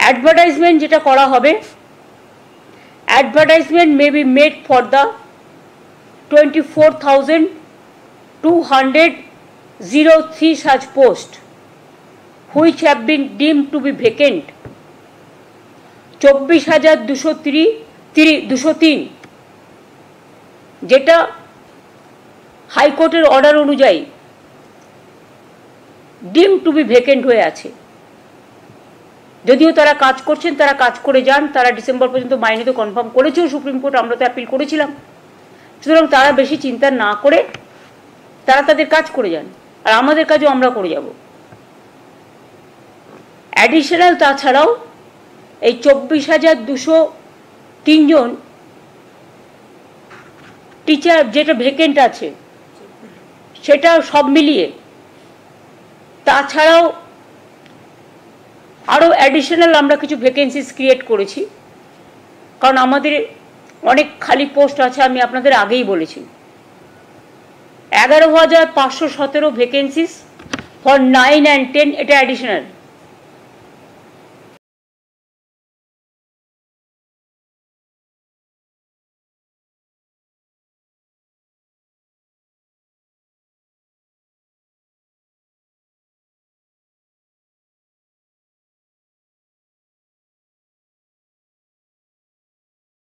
Advertisement যেটা করা হবে, advertisement may be made for the 24,203 such posts which have been deemed to be vacant. 24,203 যেটা হাইকোর্টের order অনুযায়ী ডিম টু বি ভ্যাকেন্ট হয়ে আছে। যদিও তারা কাজ করছেন, তারা কাজ করে যান, তারা ডিসেম্বর পর্যন্ত মাইনে তো কনফার্ম করেছেও সুপ্রিম কোর্ট, আমরা তো অ্যাপিল করেছিলাম। সুতরাং তারা বেশি চিন্তা না করে তারা তাদের কাজ করে যান, আর আমাদের কাজও আমরা করে যাব। অ্যাডিশনাল তাছাড়াও এই 24,203 জন টিচার যেটা ভ্যাকেন্ট আছে সেটা সব মিলিয়ে তাছাড়াও আরও অ্যাডিশনাল আমরা কিছু ভ্যাকেন্সিস ক্রিয়েট করেছি, কারণ আমাদের অনেক খালি পোস্ট আছে, আমি আপনাদের আগেই বলেছি। 11,517 ভ্যাকেন্সিস ফর 9 and 10, এটা অ্যাডিশনাল।